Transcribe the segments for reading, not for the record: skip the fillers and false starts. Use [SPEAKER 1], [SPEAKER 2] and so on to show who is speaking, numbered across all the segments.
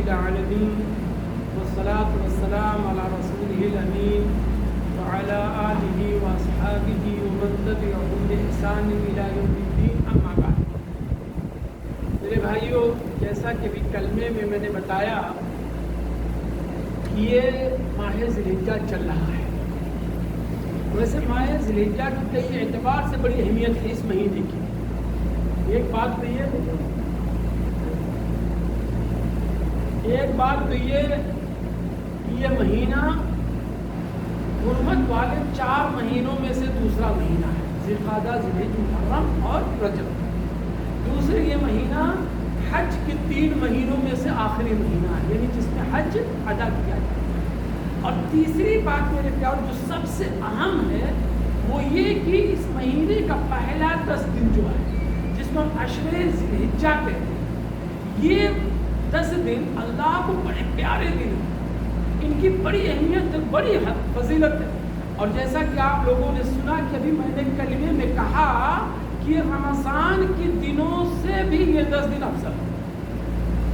[SPEAKER 1] العالمين والصلاة والسلام على رسوله الأمين وعلى آله وأصحابه ومن تبعهم بإحسان إلى يوم الدين أما بعد. میرے بھائیوں، جیسا کہ بھی کلمے میں نے بتایا کہ یہ ماہ ذی الحجہ چل رہا ہے. ویسے ماہ ذی الحجہ کی کئی اعتبار سے بڑی اہمیت ہے اس مہینے کی. ایک بات تو یہ کہ یہ مہینہ حرمت والے 4 مہینوں میں سے دوسرا مہینہ ہے. ذی القعدہ، ذی الحجہ، محرم اور رجب. دوسرے یہ مہینہ حج کے 3 مہینوں میں سے آخری مہینہ ہے، یعنی جس میں حج ادا کیا جاتا ہے. اور تیسری بات میرے پیار جو سب سے اہم ہے وہ یہ کہ اس مہینے کا پہلا 10 دن جو ہے جس میں عشر ذی الحجہ کہتے ہیں، یہ 10 دن اللہ کو بڑے پیارے دن ہیں. ان کی بڑی اہمیت ہے، بڑی فضیلت ہے. اور جیسا کہ آپ لوگوں نے سنا کہ ابھی میں نے کلمے میں کہا کہ رمضان کے دنوں سے بھی یہ 10 دن افضل ہے.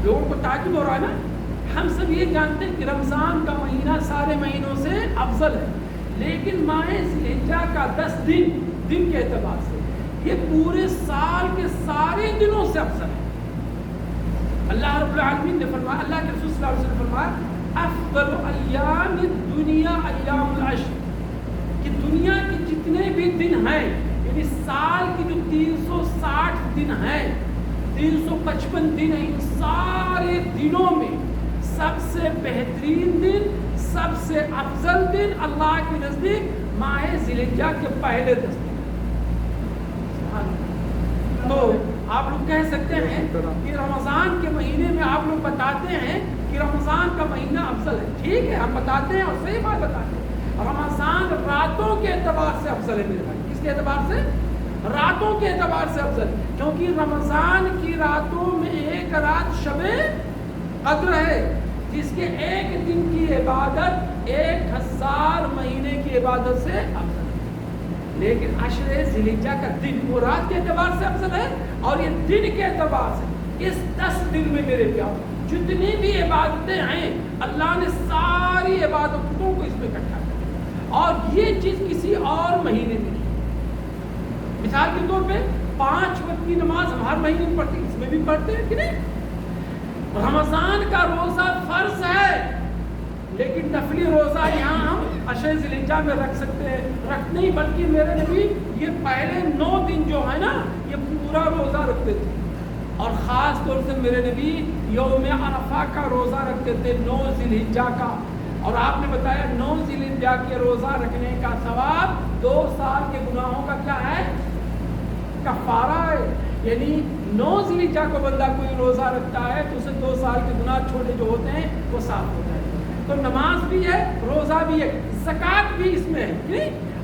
[SPEAKER 1] لوگوں کو تعجب ہو رہا ہے نا. ہم سب یہ جانتے ہیں کہ رمضان کا مہینہ سارے مہینوں سے افضل ہے، لیکن ماہ ذی الحجہ کا 10 دن کے اعتبار سے یہ پورے سال کے سارے دنوں سے افضل ہے. اللہ رب العالمین نے فرمایا، اللہ کے رسول صلی اللہ علیہ وسلم نے فرمایا افضل ایام الدنیا ایام العشر، کہ دنیا کے جتنے بھی دن ہیں، یعنی سال کی جو 360 دن ہیں، 355 دن ہیں، ان سارے دنوں میں سب سے بہترین دن، سب سے افضل دن اللہ کے نزدیک ماہ ذی الحجہ کے پہلے 10 دن. تو آپ لوگ کہہ سکتے ہیں کہ رمضان کے مہینے میں آپ لوگ بتاتے ہیں کہ رمضان کا مہینہ افضل ہے. ٹھیک ہے، ہم بتاتے ہیں اور صحیح بات بتاتے ہیں. رمضان راتوں کے اعتبار سے افضل ہے میرے بھائی. کس کے اعتبار سے؟ راتوں کے اعتبار سے افضل، کیونکہ رمضان کی راتوں میں ایک رات شب قدر ہے جس کے ایک دن کی عبادت 1000 مہینے کی عبادت سے افضل ہے. لیکن عشر ذی الحجہ کا دن وہ رات کے اعتبار سے افضل ہے، اور یہ دن کے اعتبار سے اس 10 دن میں میرے پیار جتنی بھی عبادتیں ہیں اللہ نے ساری عبادتوں کو اس میں اکٹھا کیا، اور یہ چیز کسی اور مہینے میں نہیں. مثال کے طور پہ 5 وقت کی نماز ہم ہر مہینے میں پڑھتے ہیں، اس میں بھی پڑھتے ہیں کہ نہیں. رمضان کا روزہ فرض ہے، لیکن نفلی روزہ یہاں ہم عشر ذی الحجہ میں رکھ سکتے ہیں. رکھ نہیں بلکہ میرے نبی یہ پہلے 9 دن جو ہے نا یہ پورا روزہ رکھتے تھے، اور خاص طور سے میرے نبی یوم عرفہ کا روزہ رکھتے تھے، 9 ذی الحجہ کا. اور آپ نے بتایا 9 ذی الحجہ کے روزہ رکھنے کا ثواب 2 سال کے گناہوں کا کیا ہے؟ کفارہ ہے. یعنی 9 ذی الحجہ کو بندہ کوئی روزہ رکھتا ہے تو اسے 2 سال کے گناہ چھوٹے جو ہوتے ہیں وہ صاف ہو جائے. تو نماز بھی ہے، روزہ بھی ہے، زکوٰۃ بھی اس میں ہے.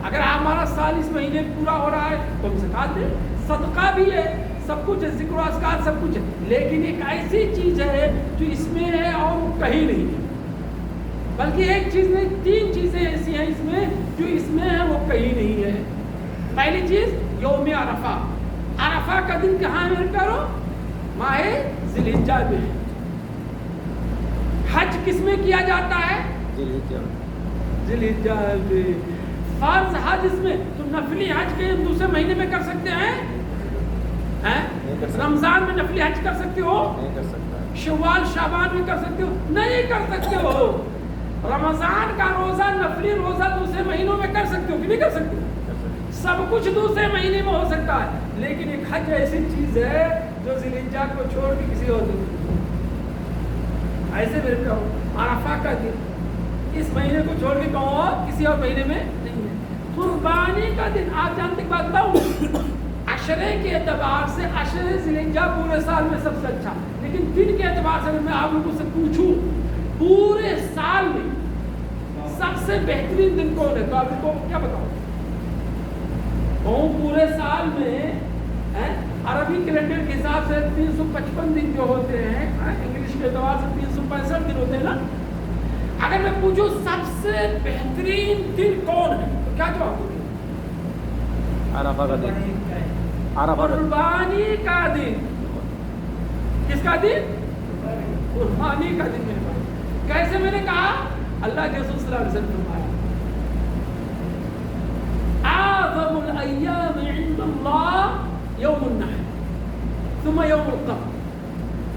[SPEAKER 1] اگر ہمارا سال اس مہینے پورا ہو رہا ہے تو ہم زکوٰۃ دیں. صدقہ بھی ہے، سب کچھ ہے، ذکر و اذکار سب کچھ ہے. لیکن ایک ایسی چیز ہے جو اس میں ہے اور وہ کہیں نہیں ہے. بلکہ ایک چیز نہیں، 3 چیزیں ایسی ہیں اس میں جو اس میں ہے وہ کہیں نہیں ہے. پہلی چیز یوم عرفہ. عرفہ کا دن کہاں ہے میرے پیارو؟ ماہ ذی الحجہ میں. حج کس میں کیا جاتا ہے؟ ذی الحجہ میں. فرض حج اس میں. تو نفلی حج کے دوسرے مہینے میں کر سکتے ہیں؟ رمضان میں نفلی حج کر سکتے ہو؟ شوال شعبان میں کر سکتے ہو؟ نہیں کر سکتے ہو. رمضان کا روزہ، نفلی روزہ دوسرے مہینوں میں کر سکتے ہو کہ نہیں کر سکتے؟ سب کچھ دوسرے مہینے میں ہو سکتا ہے، لیکن ایک حج ایسی چیز ہے جو ذی الحجہ کو چھوڑ کے کسی اور دن. ایسے میرے کو عرفہ کا دن اس مہینے کو چھوڑ کے کہوں اور کسی اور مہینے میں نہیں ہے. قربانی کا دن آپ جانتے کی بات بتاؤں، عشرے کے اعتبار سے عشر ذی الحجہ پورے سال میں سب سے اچھا، لیکن دن کے اعتبار سے میں آپ لوگوں سے پوچھوں پورے سال میں سب سے بہترین دن کون ہے تو آپ کو کیا بتاؤں؟ پورے سال میں عربی کیلنڈر کے حساب سے 355 دن جو ہوتے ہیں، انگلش کے اعتبار سے 365 دن ہوتے ہیں نا. اگر میں پوچھوں سب سے بہترین دن کون ہے تو کیا جواب دوں؟
[SPEAKER 2] عرفہ کا دن.
[SPEAKER 1] قربانی کا دن. کس کا دن؟ قربانی کا دن میرے بھائی. کیسے میں نے کہا؟ اللہ کے رسول صلی اللہ علیہ وسلم فرمایا اعظم الایام عند اللہ یوم النحر ثم یوم القر.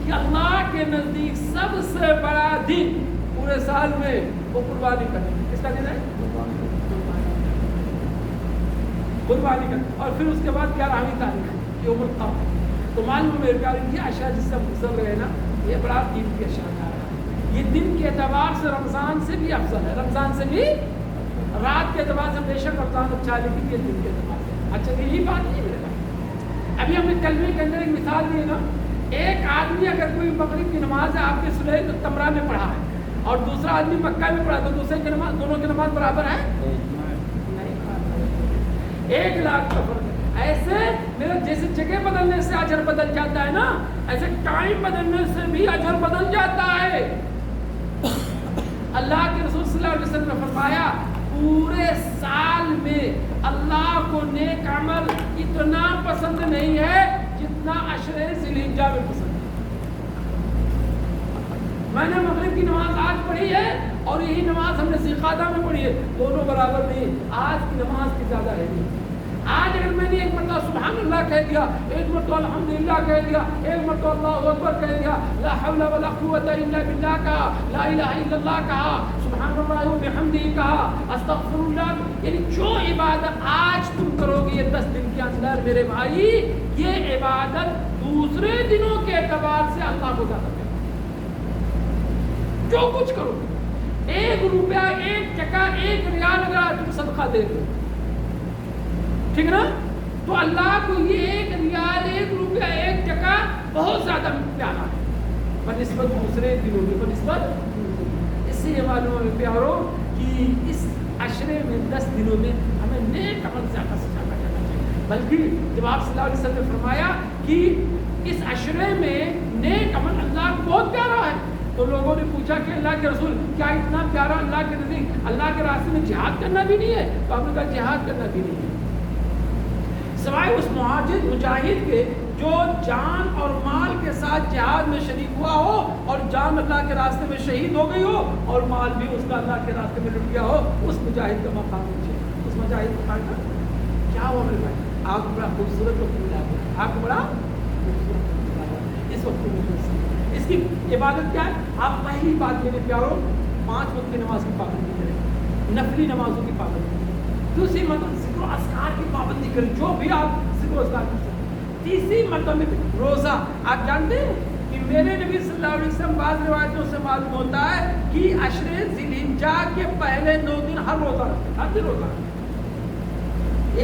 [SPEAKER 1] کہ اللہ کے نزدیک سب سے بڑا دن پورے سال میں وہ قربانی کا دن. کس کا دن ہے؟ قربانی کا. اور پھر اس کے بعد 11ویں تاریخ یوم القر. تو معلوم میرے پیارے یہ اشیاء جس سے گزر رہے ہیں نا یہ بڑا قیمتی اشیاء ہے. یہ دن کے اعتبار سے رمضان سے بھی افضل ہے, رمضان سے بھی. رات کے اعتبار سے بے شک رمضان اچھا ہے لیکن یہ دن کے اعتبار سے اچھا. یہی بات نہیں میرے بھائی. ابھی ہم نے کلمے کے اندر ایک مثال دی نا, ایک آدمی اگر کوئی مغرب کی نماز ہے آپ کے سلیح تو تمرہ میں پڑھا ہے اور دوسرا آدمی مکہ میں پڑھا تو دوسرے کی نماز دونوں کی نماز برابر ہے نہیں. 1 لاکھ کا فرق ہے. ایسے میرا جیسے جگہ بدلنے سے اجر بدل جاتا ہے نا ایسے ٹائم بدلنے سے بھی اجر بدل جاتا ہے. اللہ کے رسول صلی اللہ علیہ وسلم نے فرمایا پورے سال میں اللہ کو نیک عمل اتنا پسند نہیں ہے جتنا عشر ذی الحجہ میں پسند ہے. میں نے مغرب کی نماز آج پڑھی ہے اور یہی نماز ہم نے ذوالقعدہ میں پڑھی ہے, دونوں برابر نہیں. آج کی نماز کی زیادہ ہے نہیں. آج اگر میں نے ایک مرتبہ سبحان اللہ کہہ دیا, ایک مرتبہ الحمدللہ کہہ دیا, ایک مرتبہ اللہ اکبر کہہ دیا, لا حول ولا قوت الا باللہ کہا, لا الہ الا اللہ کہا, سبحان اللہ و بحمدہ کہا, استغفر اللہ, یعنی جو عبادت آج تم کرو گے یہ 10 دن کے اندر میرے بھائی یہ عبادت دوسرے دنوں کے اعتبار سے اللہ کو زیادہ کرے. جو کچھ کرو 1 روپیہ 1 ٹکا 1 ریال اگر تم صدقہ دے دو ٹھیک نا تو اللہ کو یہ 1 ریال 1 روپیہ 1 ٹکا بہت زیادہ پیارا ہے بنسبت دوسرے دنوں میں بنسبت. اس سے یہ معلوم ہے پیاروں کہ اس عشرے میں 10 دنوں میں ہمیں نیک عمل زیادہ سے زیادہ کرنا چاہیے. بلکہ جب آپ صلی اللہ علیہ وسلم نے فرمایا کہ اس عشرے میں نیک عمل اللہ کو بہت پیارا ہے تو لوگوں نے پوچھا کہ اللہ کے رسول کیا اتنا پیارا اللہ کے نزدیک اللہ کے راستے میں جہاد کرنا بھی نہیں ہے؟ تو آپ نے کہا جہاد کرنا بھی نہیں ہے سوائے اس مجاہد کے جو جان اور مال کے ساتھ جہاد میں شریک ہوا ہو اور جان اللہ کے راستے میں شہید ہو گئی ہو اور مال بھی اس کا اللہ کے راستے میں لٹ گیا ہو. اس مجاہد کا مقام پوچھے اس مجاہد کا کیا ہوا میرے بھائی؟ آپ کو بڑا خوبصورت وقت ملا ہے, آپ کو بڑا خوبصورت اس وقت اس کی عبادت کیا ہے؟ آپ پہلی بات میرے پیاروں 5 وقت کی نماز کی پابندی کریں, نفلی نمازوں کی پابندی. دوسری مطلب ذکر و اذکار کی پابندی کریں, جو بھی آپ ذکر و اذکار کر سکتے. تیسری مطلب روزہ. آپ جانتے ہیں کہ میرے نبی صلی اللہ علیہ وسلم بعض روایتوں سے معلوم ہوتا ہے کہ عشر ذی الحجہ کے پہلے 9 دن ہر روزہ رکھتے, ہر دن روزہ رکھتے.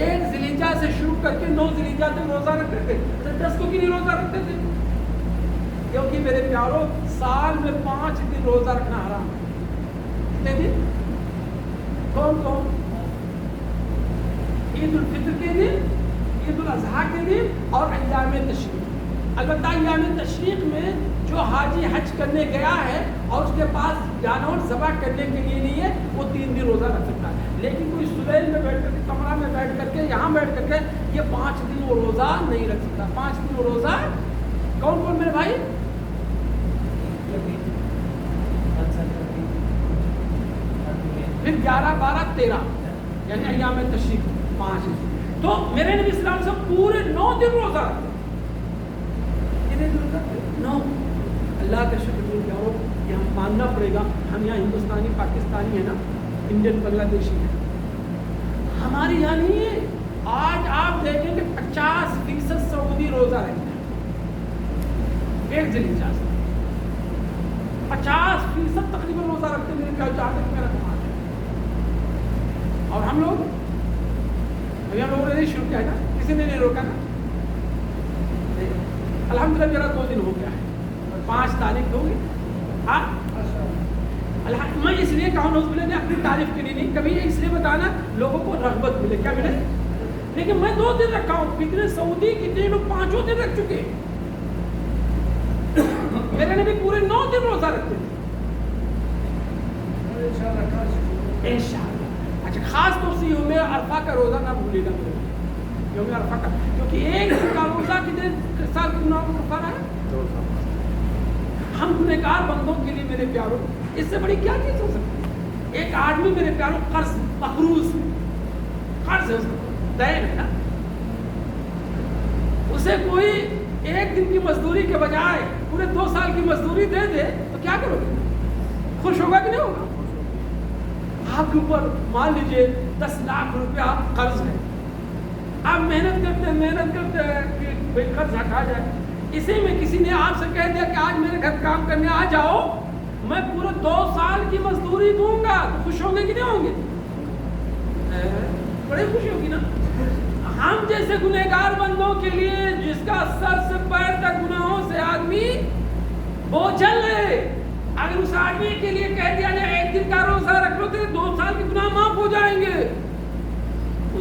[SPEAKER 1] 1 ذی الحجہ سے شروع کر کے 9 ذی الحجہ تک روزہ رکھتے تھے. 10 کو کیوں نہیں روزہ رکھتے تھے؟ کیونکہ میرے پیاروں سال میں 5 دن روزہ رکھنا حرام ہے. کتنے دن؟ کون کون؟ عید الفطر کے دن, عید الاضحیٰ کے دن اور ایام تشریق. البتہ ایام تشریق میں جو حاجی حج کرنے گیا ہے اور اس کے پاس جانور ذبح کرنے کے لیے نہیں ہے وہ 3 دن روزہ رکھ سکتا ہے. لیکن کوئی سلیل میں بیٹھ کر کے کمرہ میں بیٹھ کر کے یہاں بیٹھ کر کے یہ 5 دن وہ روزہ نہیں رکھ سکتا. 5 دن وہ روزہ کون کون میرے بھائی؟ پھر 11, 12, 13 یعنی ایام تشریق 5. تو میرے نبی صلی اللہ علیہ وسلم پورے 9 دن روزہ رکھتے. کتنے دن رکھتے؟ 9. اللہ کا شکر جاؤ یہ ہم ماننا پڑے گا. ہم یہاں ہندوستانی پاکستانی ہے نا, انڈین بنگلہ دیشی ہے, ہماری یہاں نہیں ہے. آج آپ دیکھیں کہ 50% سعودی روزہ رکھتے ہیں 1 ذی الحجہ سے. 50% تقریباً روزہ رکھتے ہیں میرے خیال جہاں تک میرا کمال ہے. اور ہم لوگ ابھی ہم لوگوں نے نہیں شروع کیا ہے نا, کسی نے نہیں روکا نا. الحمدللہ میرا 2 دن ہو گیا ہے, 5 تاریخ ہوگی. ہاں میں اس لیے کہوں نوز ملے نے اپنی تعریف کے لیے نہیں, کبھی اس لیے بتانا لوگوں کو رغبت ملے. کیا ملے؟ لیکن میں 2 دن رکھا ہوں. کتنے سعودی کتنے لوگ 5 دن رکھ چکے ہیں. میرے نبی پورے 9 دن روزہ رکھتے تھے. انشاءاللہ. اچھا خاص طور سے یوم عرفہ کا روزہ نہ بھولے گا. یوم عرفہ کا, کیونکہ 1 دن کا روزہ کتنے سال کی نام عرفہ رہا ہے؟ ہم گنہگار بندوں کے لیے میرے پیاروں اس سے بڑی کیا چیز ہو سکتی ہے؟ ایک آدمی میرے پیاروں قرض مقروض قرض ہے اس کا دین ہے نا، اسے کوئی ایک دن کی مزدوری کے بجائے پورے 2 سال کی مزدوری دے دے تو کیا کرو گے؟ خوش ہوگا کہ نہیں ہوگا؟ آپ کے اوپر مان لیجیے 10 لاکھ روپیہ قرض ہے، آپ محنت کرتے ہیں کہ بھائی قرض ہٹا جائے، اسی میں کسی نے آپ سے کہہ دیا کہ آج میرے گھر کام کرنے آ جاؤ، میں پورے 2 سال کی مزدوری دوں گا، تو خوش ہوں گے کہ نہیں ہوں گے؟ بڑی خوشی ہوگی نا۔ ہم جیسے گنہگار بندوں کے لیے جس کا سر سے پیر تک گناہوں سے آدمی بوجھل ہے، اگر اس آدمی کے لیے کہہ دیا جائے 1 دن کا روزہ رکھ لو تو 2 سال کے گناہ معاف ہو جائیں گے،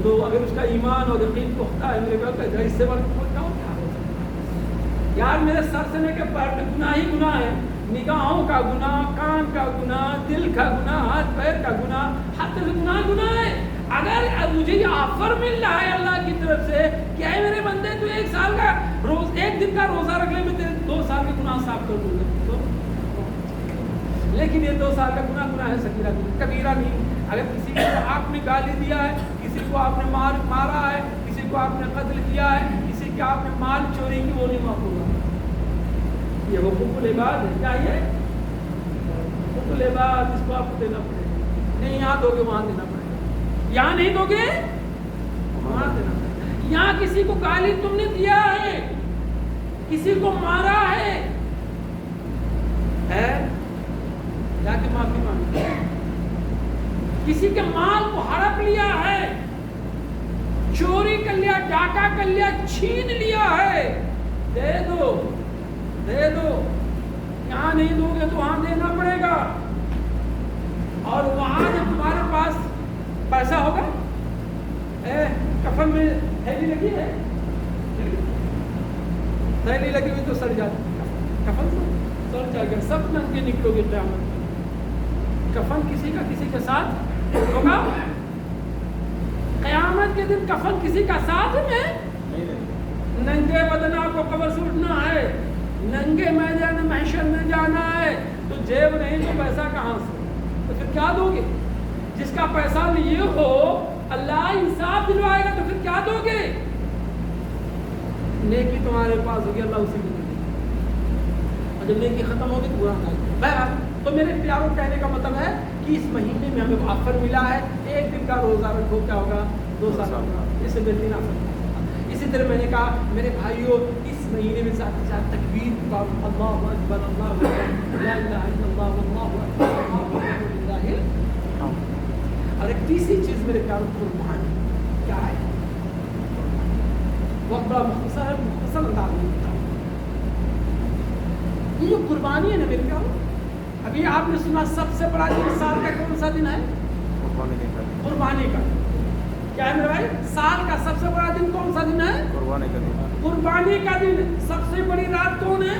[SPEAKER 1] تو اگر اس کا ایمان اور یقین پختہ ہے میرے گھر اس سے بڑھ کیا ہو سکتا ہے؟ یار میرے سر سے لے کے پیر تک گناہ ہی گناہ ہے، نگاہوں کا گناہ، کان کا گناہ، دل کا گناہ، ہاتھ پیر کا گناہ، ہر طرح سے گناہ ہے۔ اگر مجھے یہ آفر مل رہا ہے اللہ کی طرف سے کہ اے میرے بندے تو 1 سال کا روز 1 دن کا روزہ رکھ لے، میں تیرے 2 سال کے گناہ صاف کر دوں گا، لیکن یہ 2 سال کا گناہ ہے صغیرہ نہیں، کبیرہ نہیں۔ اگر کسی کو آپ نے گالی دیا ہے، کسی کو آپ نے مارا ہے، کسی کو آپ نے قتل کیا ہے، کسی کے آپ نے مال چوری کی، وہ نہیں معاف ہوگا۔ یہ حقوق العباد ہے، کیا یہ حقوق العباد؟ اس کو آپ کو دینا پڑے گا، نہیں یہاں دو گے وہاں دینا پڑے گا، یہاں نہیں دو گے وہاں دینا پڑے گا۔ یہاں کسی کو گالی تم نے دیا ہے، کسی کو مارا ہے جا کے معافی مانگو، کسی کے مال کو ہڑپ لیا ہے، چوری کر لیا، ڈاکہ کر لیا، چھین لیا ہے، دے دو دے دو، یہاں نہیں دو گے تو وہاں دینا پڑے گا۔ اور وہاں جب تمہارے پاس پیسہ ہوگا، کفن میں تھیلی لگی ہے، تھیلی لگی ہوئی تو سڑ جاتی، کفن سڑ جائے گا، سب ننگے نکلو گے قیامت۔ کفن کسی کا کسی کے ساتھ ہوگا قیامت کے دن؟ کفن کسی کا ساتھ میں؟ ننگے بدنا کو قبر سے اٹھنا ہے، ننگے میدان محشر میں جانا ہے، تو جیب نہیں تو پیسہ کہاں سے؟ تو پھر کیا دو گے؟ جس کا پیسہ لیے ہو اللہ انصاف دلوائے گا تو پھر کیا دو گے؟ نیکی تمہارے پاس ہوگی، اللہ اسی کو دے گا، اور جب نیکی ختم ہوگی تو برا نہ ہوگا۔ بہرحال تو میرے پیاروں کہنے کا مطلب ہے کہ اس مہینے میں ہمیں آفر ملا ہے، 1 دن کا روزہ رکھو، کیا ہوگا؟ 2 سال ہوگا، اس سے بہترین آفر۔ اسی طرح میں نے کہا میرے بھائیوں، اس مہینے میں ساتھ ساتھ تکبیر پڑھو، اللہ اکبر، اللہ اکبر، لا الہ الا اللہ، واللہ اکبر، اللہ اکبر، للہ الحمد۔ اور ایک تیسری چیز میرے پیاروں، قربانی کیا ہے؟ وقت بڑا مختصر ہے، مختصر انداز میں بتاؤں۔ یہ جو قربانی ہے نا میرے پیاروں، ابھی آپ نے سنا سب سے بڑا دن سال کا کون سا دن ہے؟ قربانی کا۔ کیا ہے میرے بھائی؟ سال کا سب سے بڑا دن کون سا دن ہے؟ قربانی کا دن۔ قربانی کا دن۔ سب سے بڑی رات کون ہے؟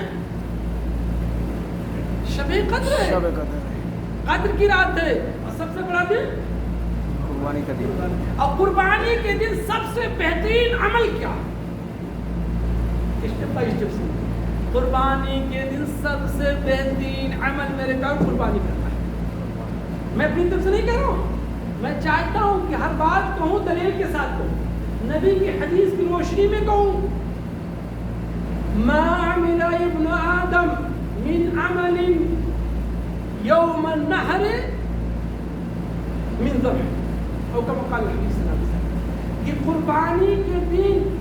[SPEAKER 1] شب قدر ہے، قدر کی رات ہے، اور سب سے بڑا دن قربانی کا دن۔ اور قربانی کے دن سب سے بہترین عمل کیا؟ اسٹیپ بائی اسٹیپ سے، قربانی کے دن سب سے بہترین عمل میرے کام قربانی کرنا ہے۔ میں اپنی طرف سے نہیں کہہ رہا ہوں، میں چاہتا ہوں کہ ہر بات کہوں دلیل کے ساتھ کہوں، نبی کی حدیث کی روشنی میں کہوں۔ ما عمل ابن آدم من عمل یوم النحر من ذبح، او کما قال النبی صلی اللہ علیہ وسلم، کہ قربانی کے دن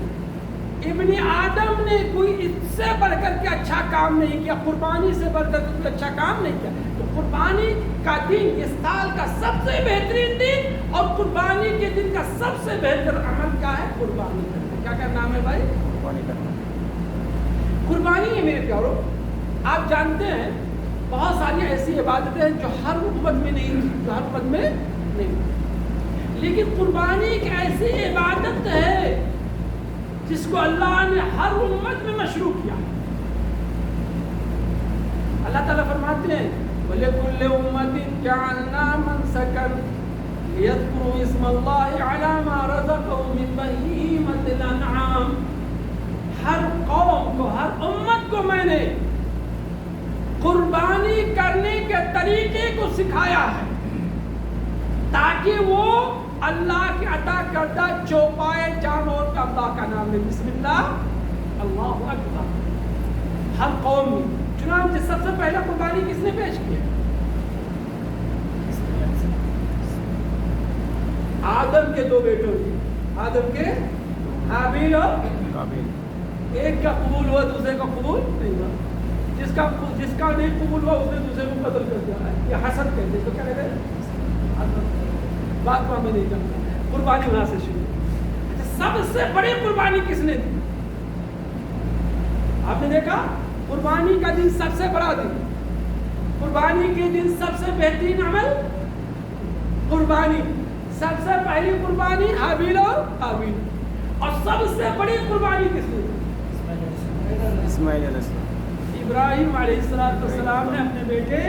[SPEAKER 1] ابن آدم نے کوئی اس سے بڑھ کر کے اچھا کام نہیں کیا، قربانی سے بڑھ کر کوئی اچھا کام نہیں کیا۔ تو قربانی کا دن اس سال کا سب سے بہترین دن، اور قربانی کے دن کا سب سے بہتر عمل کیا ہے؟ قربانی کرنا۔ کیا کیا نام ہے بھائی؟ قربانی کرنا۔ قربانی ہے میرے پیاروں، آپ جانتے ہیں بہت ساری ایسی عبادتیں ہیں جو ہر امت میں نہیں، لیکن قربانی ایک ایسی عبادت ہے جس کو اللہ نے ہر امت میں مشروع کیا۔ اللہ تعالیٰ فرماتے ہیں وَلِكُلِّ أُمَّةٍ جَعَلْنَا مَنْسَكًا لِيَذْكُرُوا اسْمَ اللَّهِ عَلَى مَا رَزَقَهُم مِّن بَهِيمَةِ الْأَنْعَامِ، ہر قوم کو، ہر امت کو میں نے قربانی کرنے کے طریقے کو سکھایا ہے تاکہ وہ اللہ کے عطا کردہ چوپائے جانور کا اللہ کا نام لے. بسم اللہ اللہ اکبر. ہر قوم میں چنانچہ سب سے پہلا قربانی کس نے پیش کی ہے؟ آدم کے دو بیٹوں نے. آدم کے حابیل اور قابیل. ایک کا قبول ہوا دوسرے کا قبول نہیں ہوا. جس کا نہیں قبول ہوا اس نے دوسرے کو قتل کر دیا. یہ حسد کہتے ہیں. تو کیا کہتے ہیں؟ بات میں نہیں جانتا. قربانی وہاں سے شروع. سب سے بڑی قربانی کس نے دی؟ آپ نے دیکھا قربانی کا دن سب سے بڑا دن. قربانی کے دن سب سے بہترین عمل قربانی. سب سے پہلی قربانی حابیل اور قابیل. اور سب سے بڑی قربانی کس نے دی؟
[SPEAKER 2] اسماعیل علیہ السلام.
[SPEAKER 1] ابراہیم علیہ السلام نے اپنے بیٹے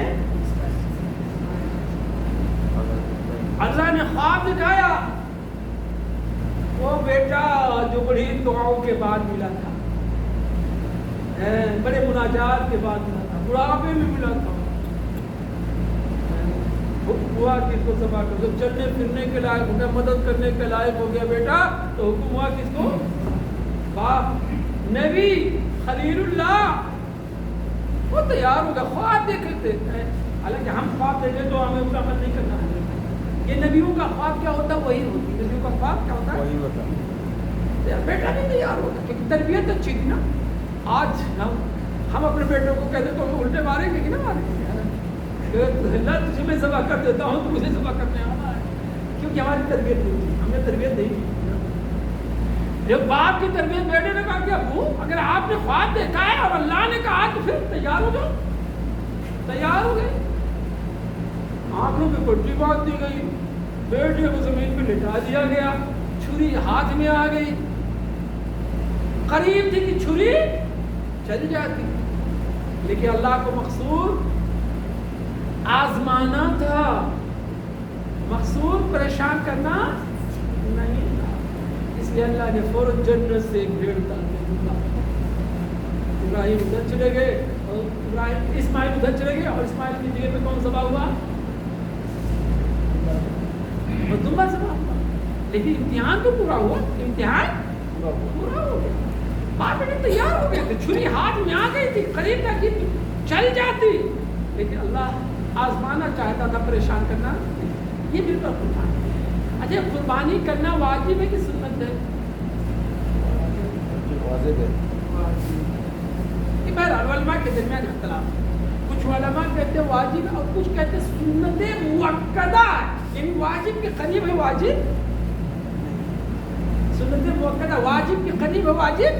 [SPEAKER 1] اللہ نے خواب دکھایا. وہ بیٹا جو بڑی دعاؤں کے بعد ملا تھا, بڑے مناجات کے بعد ملا تھا, بڑھاپے میں ملا تھا. ہوا کس کو ذبح کر دو. چلنے پھرنے کے لائق ہو گیا, مدد کرنے کے لائق ہو گیا بیٹا, تو حکم ہوا کس کو؟ باپ نبی خلیل اللہ. وہ تیار ہو گیا. خواب دیکھ لیتے ہیں. حالانکہ ہم خواب دیکھیں تو ہمیں اس کا عمل نہیں کرنا ہے. یہ نبیوں کا خواب کیا ہوتا ہے وہی ہوتی. نبیوں کا خواب کیا ہوتا ہے وہی ہوتا ہے. بیٹا نہیں تیار ہوتا کیونکہ تربیت اچھی تھی نا. آج ہم اپنے بیٹوں کو کہتے تو ہم الٹے ماریں گے کہ نہ ماریں گے؟ اللہ تجھے میں ذبح کر دیتا ہوں تو مجھے ذبح کرنے آنا ہے, کیونکہ ہماری تربیت نہیں تھی. ہم نے تربیت نہیں کی. جب باپ کی تربیت بیٹے نے کہا کہ ابو اگر آپ نے خواب دیکھا ہے اور اللہ نے کہا تو پھر تیار ہو جاؤ. تیار ہو گئے. آنکھوں پہ پٹی باندھ دی گئی, بیٹے کو زمین پہ لٹا دیا گیا, چھری ہاتھ میں آ گئی. قریب تھی کہ چھری چل جاتی, لیکن اللہ کو مقصود آزمانا تھا, مقصود پریشان کرنا نہیں تھا. اس لیے اللہ نے فوراً جنت سے ایک بھیڑ اتار دیا. ابراہیم ادھر چلے گئے اور اسماعیل ادھر چلے گئے, اور اسماعیل کی جگہ پہ کون ذبح ہوا؟ دمبا ذبح ہوا. لیکن امتحان تو پورا ہوا. امتحان پورا ہو گیا. باپ بیٹے تیار ہو گئے تھے, چھری ہاتھ میں آ گئی تھی, قریب تک چل جاتی, لیکن اللہ آزمانا چاہتا تھا, پریشان کرنا. یہ بالکل قربانی. اچھا قربانی کرنا واجب ہے کہ سنت ہے؟
[SPEAKER 2] واجب ہے.
[SPEAKER 1] یہ بہرحال علماء کے درمیان اختلاف. کچھ علماء کہتے ہیں واجب ہے اور کچھ کہتے ہیں سنت مؤکدہ ہے. یعنی واجب کے قریب ہے واجب, سنت مؤکدہ واجب کے قریب ہے واجب.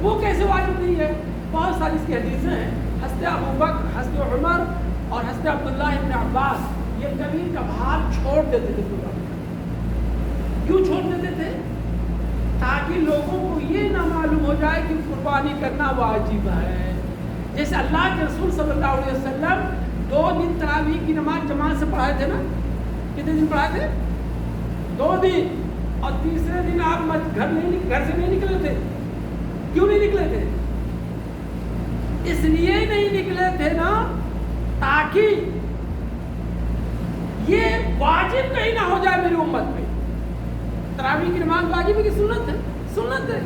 [SPEAKER 1] وہ کیسے واجب نہیں ہے؟ بہت ساری اس کی حدیثیں ہیں. حضرت ابوبکر, حضرت عمر اور حضرت عبداللہ ابن عباس یہ زمین کا بھاگ چھوڑ دیتے تھے. کیوں چھوڑ دیتے تھے؟ تاکہ لوگوں کو یہ نہ معلوم ہو جائے کہ قربانی کرنا واجب ہے. جیسے اللہ کے رسول صلی اللہ علیہ وسلم 2 دن تراویح کی نماز جماعت سے پڑھائے تھے نا. کتنے دن پڑھائے تھے؟ 2 دن. اور تیسرے دن آپ گھر سے نہیں نکلے تھے. کیوں نہیں نکلے تھے؟ اس لیے نہیں نکلے تھے نا تاکہ یہ واجب کہیں نہ ہو جائے میری امت میں. تراویح کی نماز واجب ہے کہ سنت ہے؟ سنت ہے.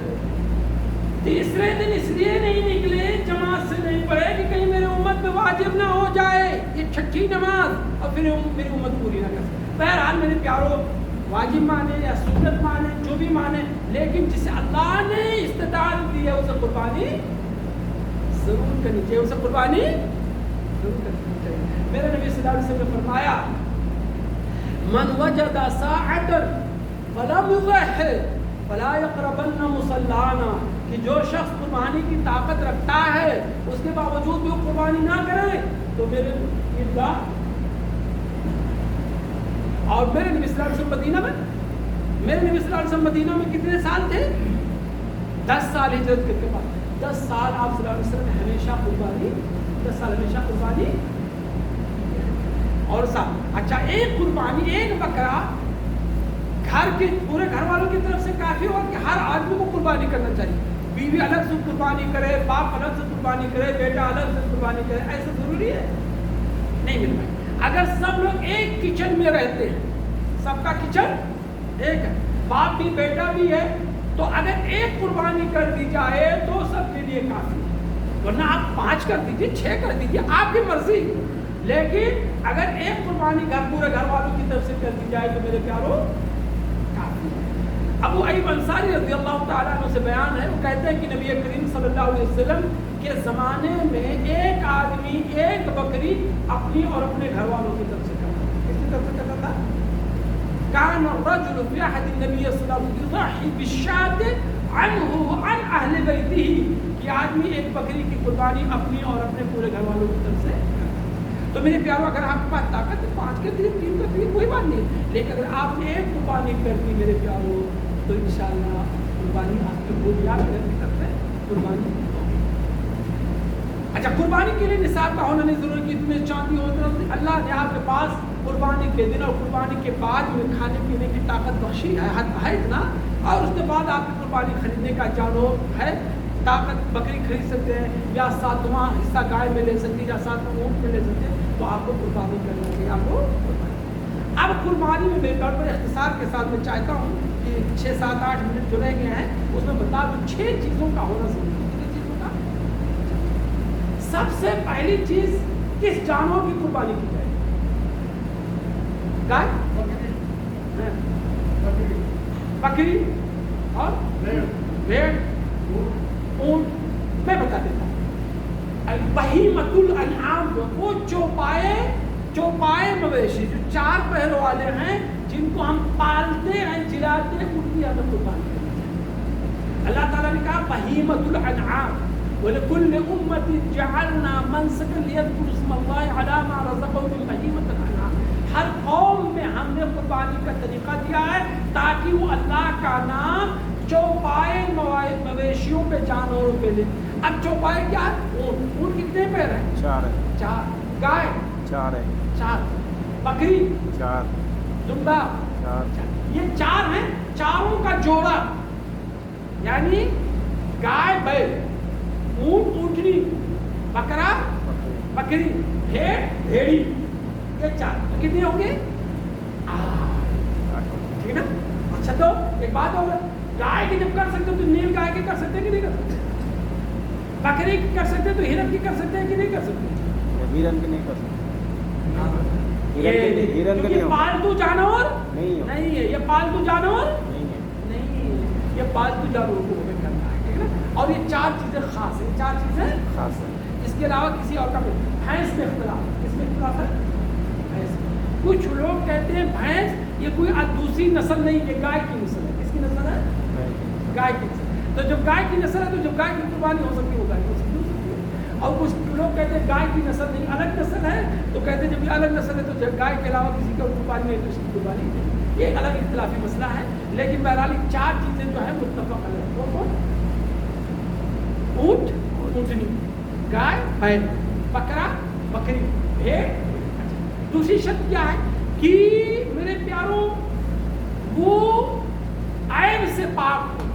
[SPEAKER 1] تیسرے دن اس لیے نہیں نکلے, جماعت سے نہیں پڑھے کہ کہیں میری امت میں واجب نہ ہو جائے یہ چھٹی نماز اور پھر میری امت پوری نہ کر سکے. بہرحال میرے پیاروں, واجب مانے یا سنت مانے جو بھی مانے, لیکن جسے اللہ نے استطاعت دی ہے اسے قربانی ضرور کرنی چاہیے. اسے قربانی ضرور کرنی چاہیے. میرے نبی صلی اللہ علیہ وسلم نے فرمایا من وجد ساعۃ فلم یضحِ فلا یقربن مصلانا, کہ جو شخص قربانی کی طاقت رکھتا ہے اس کے باوجود بھی وہ قربانی نہ کرے تو میرے عیدگاہ. اور میرے نبی صلی اللہ علیہ وسلم مدینہ میں کتنے سال تھے؟ 10 سال ہجرت کے بعد. 10 سال آپ صلی اللہ علیہ وسلم نے ہمیشہ قربانی, 10 سال ہمیشہ قربانی. اور ساتھ اچھا ایک قربانی, ایک بکرا گھر کے پورے گھر والوں کی طرف سے کافی ہو کہ ہر آدمی کو قربانی کرنا چاہیے. بیوی الگ سے قربانی کرے، باپ الگ سے قربانی کرے، بیٹا الگ سے قربانی کرے، ایسا ضروری ہے؟ نہیں مل پائے۔ اگر سب لوگ ایک کچن میں رہتے ہیں، سب کا کچن ایک ہے، باپ بھی بیٹا بھی ہے، تو اگر ایک قربانی کر دی جائے تو سب کے لیے کافی ہے، ورنہ آپ 5 کر دیجیے، 6 کر دیجیے، آپ کی مرضی۔ لیکن اگر ایک قربانی پورے گھر والوں کی طرف سے کر دی جائے تو میرے پیارو کافی ہے۔ ابو ایوب انصاری رضی اللہ تعالیٰ عنہ سے بیان ہے، وہ کہتے ہیں کہ نبی کریم صلی اللہ علیہ وسلم کے زمانے میں ایک آدمی ایک بکری اپنی اور اپنے گھر والوں کی طرف سے کرتا تھا۔ کس کی طرف سے کرتا تھا؟ کان الرجل فی عہد النبی صلی اللہ علیہ وسلم یضحی بالشاة عنہ وعن اہل بیتہ، کہ آدمی ایک بکری کی قربانی اپنی اور اپنے پورے گھر والوں کی طرف سے کرتا تھا۔ تو میرے پیارو اگر آپ کے پاس طاقت ہے 5 کر دیجیے، 3 کر دیجیے، کوئی بات نہیں، لیکن اگر آپ نے ایک قربانی کر دی میرے پیارو تو انشاءاللہ قربانی آپ کی ہو گیا، میرے کی طرف سے قربانی ہوگی۔ اچھا، قربانی کے لیے نصاب کا ہونا نہیں ضروری کہ تمہیں چاندی ہو، اللہ نے آپ کے پاس قربانی کے دن اور قربانی کے بعد میں کھانے پینے کی طاقت بخشی ہے اتنا، اور اس کے بعد آپ کی قربانی خریدنے کا جانو ہے طاقت، بکری خرید سکتے ہیں یا 7واں حصہ گائے میں لے سکتے ہیں یا 7واں اونٹ میں لے سکتے ہیں، تو آپ کو قربانی کرنا چاہیے، آپ کو قربانی۔ اب قربانی میں میرے طور پر اختصار کے ساتھ میں چاہتا ہوں کہ 6 7 8 منٹ جو رہ گئے ہیں اس میں بتا دوں 6 چیزوں کا ہونا ضروری ہے۔ کتنی چیزوں کا؟ سب سے پہلی چیز، کس جانور کی قربانی کی جائے؟ گائے، بکری اور بھیڑ، اونٹ۔ میں بتا دیتا ہوں، بہیمۃ الانعام، وہ چوپائے مویشی جو 4 پہر والے ہیں، جن کو ہم پالتے ہیں، جلاتے ہیں، ان کی ہمیں قربانی کرنا چاہیے۔ اللہ تعالیٰ نے کہا بہیمۃ الانعام، وَلِكُلِّ أُمَّةٍ جَعَلْنَا مَنسَكًا لِيَذْكُرُوا اسْمَ اللَّهِ عَلَىٰ مَا رَزَقَهُم مِّن بَهِيمَةِ الْأَنْعَامِ۔ ہر قوم میں ہم نے قربانی کا طریقہ دیا ہے تاکہ وہ اللہ کا نام چوپائے مویشیوں پہ، جانوروں پہ لے۔ اب چوپائے کیا ہے؟ اونٹ کتنے پیر ہیں؟ 4۔ گائے 4، بکری
[SPEAKER 2] 4،
[SPEAKER 1] دمبا 4۔ یہ 4 ہیں، چاروں کا جوڑا، یعنی گائے بیل، اونٹ اونٹنی، بکرا بکری، بھیڑ بھیڑی، یہ 4 تو کتنے ہوں گے؟ 8، ٹھیک ہے نا؟ اچھا، تو ایک بات اور، گائے کی جب کر سکتے ہو تو نیل گائے کی کر سکتے ہیں کہ نہیں کر سکتے؟ بکری کی کر سکتے ہیں تو ہرن کی کر سکتے ہیں کہ نہیں کر سکتے؟
[SPEAKER 2] ہرن کی نہیں کر سکتے،
[SPEAKER 1] یہ پالتو جانور نہیں ہے، یہ پالتو جانور نہیں ہے، یہ پالتو جانوروں کو ہمیں کرنا ہے، ٹھیک ہے نا؟ اور یہ 4 چیزیں خاص ہیں، 4 چیزیں خاص ہیں، اس کے علاوہ کسی اور کا بھینس میں اختلاف، کس میں اختلاف ہے؟ بھینس۔ کچھ لوگ کہتے ہیں بھینس یہ کوئی دوسری نسل نہیں، یہ گائے کی نسل ہے۔ کس کی نسل ہے؟ گائے کی نسل۔ تو جب گائے کی نسل ہے تو جب گائے کی قربانی ہو سکتی ہے وہ گائے کی نسل ہو سکتی ہے۔ اور کچھ لوگ کہتے ہیں گائے کی نسل نہیں، الگ نسل ہے، تو کہتے ہیں جب یہ الگ نسل ہے تو جب گائے کے علاوہ کسی کا قربانی نہیں تو اس کی قربانی نہیں۔ یہ الگ اختلافی مسئلہ ہے، لیکن بہرحال 4 چیزیں جو ہیں متفق علیہ ہیں، کون؟ اونٹ اونٹنی، گائے بیل، بکرا بکری، بھیڑ۔ دوسری شرط کیا ہے کہ میرے پیاروں وہ عیب سے پاک ہو۔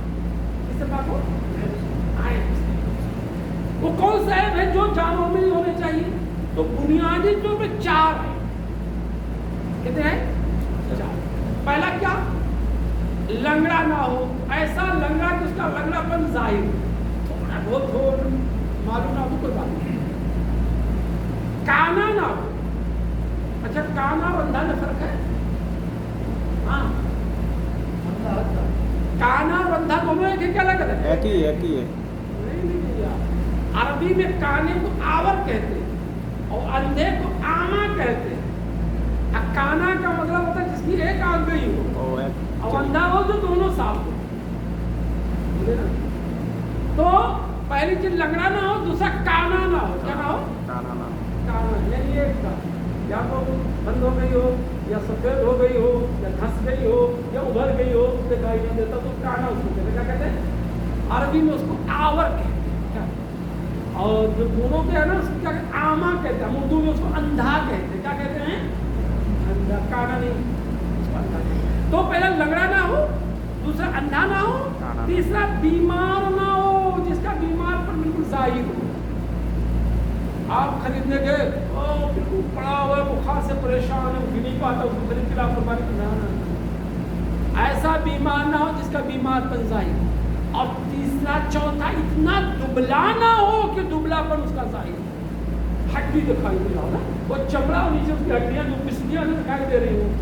[SPEAKER 1] کس سے پاک ہو؟ عیب سے۔ وہ کون سا عیب ہے جو جانوروں میں نہیں ہونے چاہیے؟ تو بنیادی طور پہ 4 ہیں۔ کتنے ہیں؟ 4۔ پہلا کیا؟ لنگڑا نہ ہو، ایسا لنگڑا کہ اس کا لنگڑا پن ظاہر تھوڑا بہت ہو، معلوم نہ ہو، کوئی بات نہیں۔ کانا نہ ہو۔ اچھا، کانا اور اندھا میں فرق ہے؟ ہاں، کانا اور اندھا دونوں ایک ہے کیا الگ ہے؟
[SPEAKER 2] ایک ہی ہے۔
[SPEAKER 1] عربی میں کانے کو آور کہتے ہیں اور اندھے کو آما کہتے ہیں۔ کانا کا مطلب ہوتا ہے جس کی ایک آنکھ گئی ہو، اور اندھا ہو جو دونوں صاف ہو۔ تو پہلی چیز لنگڑا نہ ہو، دوسرا کانا نہ ہو۔ کیا نہ ہو؟ کانا، یعنی ایک کا یا تو بند ہو گئی ہو، یا سفید ہو گئی ہو، یا دھس گئی ہو، یا ابھر گئی ہو، اس دکھائی نہیں دیتا تو کانا اس کو کہتے ہیں۔ کیا کہتے ہیں؟ عربی میں اس کو آور کہتے ہیں۔ اور جو دونوں کے ہے نا اس کو کیا کہتے ہیں؟ آما کہتے ہیں۔ اردو میں اس کو اندھا کہتے ہیں۔ کیا کہتے ہیں؟ اندھا، کانا نہیں، اس کو اندھا کہتے ہیں۔ تو پہلا لنگڑا نہ ہو، دوسرا اندھا نہ ہو، تیسرا بیمار نہ ہو، ظاہر ہو. آپ خریدنے گئے بالکل پڑا ہوا ہے, بخار سے پریشان ہے, اٹھ نہیں پاتا, اس کو خرید کے آپ قربانی کرنا. ایسا بیمار نہ ہو جس کا بیمار پن ظاہر ہو. اور تیسرا چوتھا اتنا دبلا نہ ہو کہ دبلا پن اس کا ظاہر ہو. ہڈی دکھائی دے رہا ہو نا, وہ چمڑا اور نیچے اس کی ہڈیاں جو پسلیاں دکھائی دے رہی ہوں.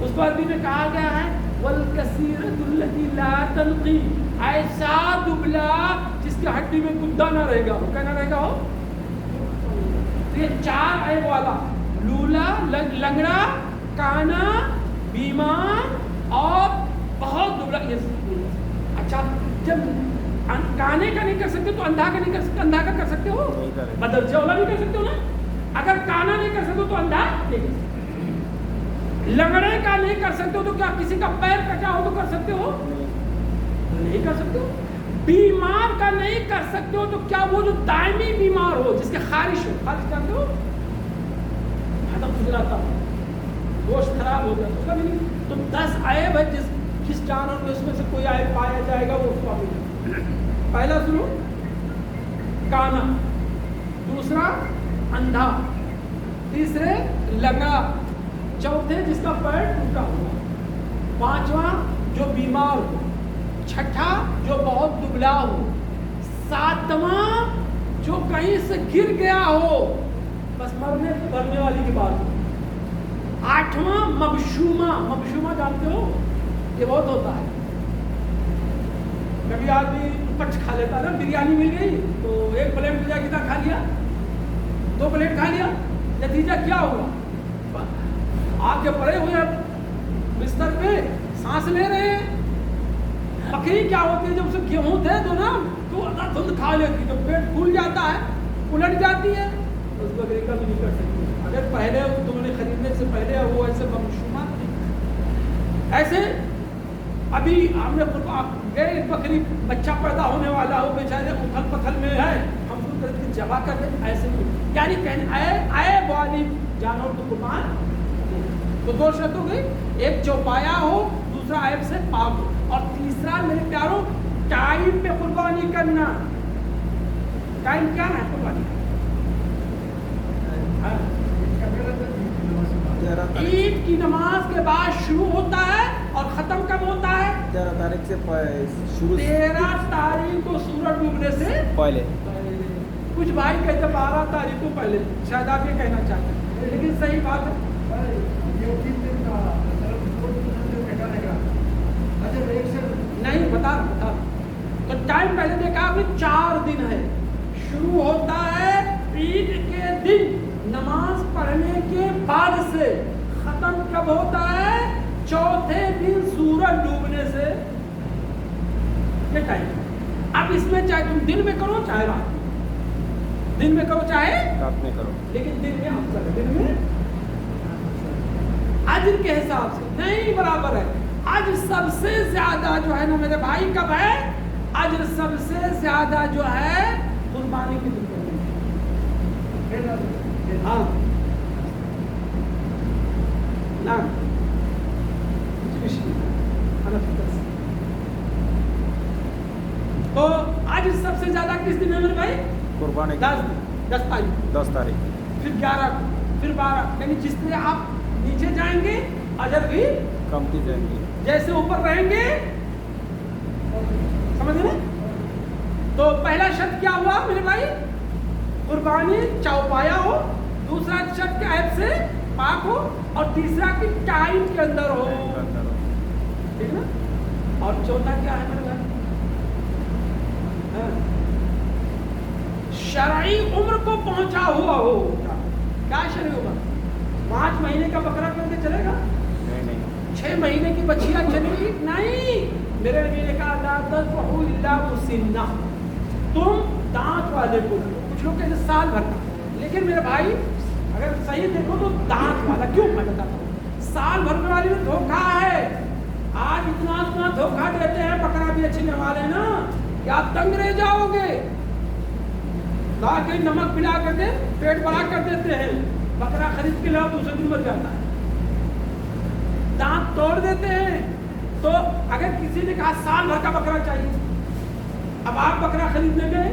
[SPEAKER 1] اس پر بھی میں کہا گیا ہے والکثیرۃ التی لا تنقی, ایسا دبلا جس کی ہڈی میں گدا نہ رہے گا. وہ کیا نہ رہے گا؟ ہو یہ 4 عیب والا, لولا, لنگڑا, کانا, بیمار اور بہت دبلا. اچھا, جب کانے کا نہیں کر سکتے تو اندھا کا نہیں کر سکتے. اندھا کا کر سکتے ہو, بدرجہ والا نہیں کر سکتے ہو نا. اگر کانا نہیں کر سکتے تو اندھا نہیں کر سکتے. لنگڑے کا نہیں کر سکتے ہو تو کیا کسی کا پیر کٹا ہو تو کر سکتے ہو؟ نہیں کر سکتے ہو. بیمار کا نہیں کر سکتے ہو تو کیا وہ جو دائمی بیمار ہو, جس کے خارش ہو, خارش جانتے ہو, ختم ہو جاتا ہو, گوشت خراب ہو جاتا, اس کا بھی نہیں. تو 10 عیب ہے جس جانور میں اس میں سے کوئی عیب پایا جائے گا وہ اس کا بھی نہیں. پہلا سنو, کانا. دوسرا, اندھا. تیسرے, لنگڑا. چوتھے, جس کا پیر ٹوٹا ہوا. پانچواں, جو بیمار ہو. چھٹا, جو بہت دبلا ہو. ساتواں, جو کہیں سے گر گیا ہو, بس مرنے والی کی بات ہو. آٹھواں, مبشومہ. مبشومہ جانتے ہو, یہ بہت ہوتا ہے. کبھی آدمی پچ کھا لیتا ہے نا, بریانی مل گئی تو 1 پلیٹ کی جگہ کتنا کھا لیا, 2 پلیٹ کھا لیا. نتیجہ کیا ہوا؟ آپ کے پڑے ہوئے بستر پہ سانس لے رہے ہیں. بکری کیا ہوتی ہے, جب اسے گیہوں دے دو نا تو دھند کھا لیتی, جب پیٹ پھول جاتا ہے الٹ جاتی ہے. اس بکری کا بھی نہیں کر سکتی. اگر پہلے تم نے خریدنے سے پہلے وہ ایسے بمشومات نہیں. ایسے ابھی ہم نے گئے, بکری بچہ پیدا ہونے والا ہو, بیچارے اتھل پتھل میں ہے, ہم کو خرید کے جبا کر دیں, ایسے نہیں. یعنی کہنے عیب والی جانور کو قربان. تو 2 شرط ہو گئی, ایک چوپایا ہو, دوسرا عیب سے پاک ہو, اور تیسرا میرے پیاروں ٹائم پہ قربانی کرنا. ٹائم کیا ہے قربانی؟ عید کی نماز کے بعد شروع ہوتا ہے اور ختم کب ہوتا ہے؟
[SPEAKER 2] 13 تاریخ سے شروع.
[SPEAKER 1] 13 تاریخ کو سورج ڈوبنے سے
[SPEAKER 2] پہلے.
[SPEAKER 1] کچھ بھائی کہتے 12 تاریخ کو پہلے, شاید آپ یہ کہنا چاہتے ہیں, لیکن صحیح بات ہے. نہیں بتا رہا. تو ٹائم پہلے دیکھا آپ نے 4 دن ہے. شروع ہوتا ہے عید کے دن نماز پڑھنے کے بعد سے, ختم کب ہوتا ہے؟ چوتھے دن سورج ڈوبنے سے. یہ ٹائم. اب اس میں چاہے تم دن میں کرو چاہے رات میں, دن میں کرو چاہے
[SPEAKER 2] رات میں کرو,
[SPEAKER 1] لیکن دن میں افضل ہے. دن میں اجر کے حساب سے نہیں برابر ہے. اجر سب سے زیادہ جو ہے نا میرے بھائی کب ہے؟ اجر سب سے زیادہ جو ہے قربانی کے دن. ہاں نا, تو آج سب سے زیادہ کس دن ہے میرے بھائی؟
[SPEAKER 2] قربانی.
[SPEAKER 1] 10 تاریخ,
[SPEAKER 2] 10 تاریخ,
[SPEAKER 1] پھر 11 کو, پھر 12. یعنی جس طرح آپ نیچے جائیں گے اجر بھی
[SPEAKER 2] کمتی جائیں گی,
[SPEAKER 1] جیسے اوپر رہیں گے. سمجھ گئے؟ تو پہلا شرط کیا ہوا میرے بھائی؟ قربانی چوپایا ہو. دوسرا شرط کے عیب سے پاک ہو, اور تیسرا کہ ٹائم کے اندر ہو. ٹھیک نا. اور چوتھا کیا ہے میرے بھائی؟ شرعی عمر کو پہنچا ہوا ہو. کیا شرعی عمر؟ 5 مہینے کا بکرا کر کے چلے گا؟
[SPEAKER 2] نہیں.
[SPEAKER 1] 6 مہینے کی بچیاں چلے گی؟ نہیں. میرے نبی نے کہا لا تذبحوا الا مسنہ, تم دانت والے کو. کچھ لوگ کہتے ہیں سال بھر کا, لیکن میرے بھائی اگر صحیح دیکھو تو دانت والا. کیوں میں بتاتا ہوں, سال بھر والی میں دھوکہ ہے. آج اتنا دھوکہ دیتے ہیں بکرا بھی اچھنے والے نا, یا تنگ رہ جاؤ گے. لا کے نمک پلا کر کے پیٹ بڑا کر دیتے ہیں. بکرا خرید کے لاؤ دوسرے دن مر جاتا ہے. دانت توڑ دیتے ہیں. تو اگر کسی نے کہا سال بھر کا بکرا چاہیے, اب آپ بکرا خریدنے گئے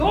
[SPEAKER 1] 2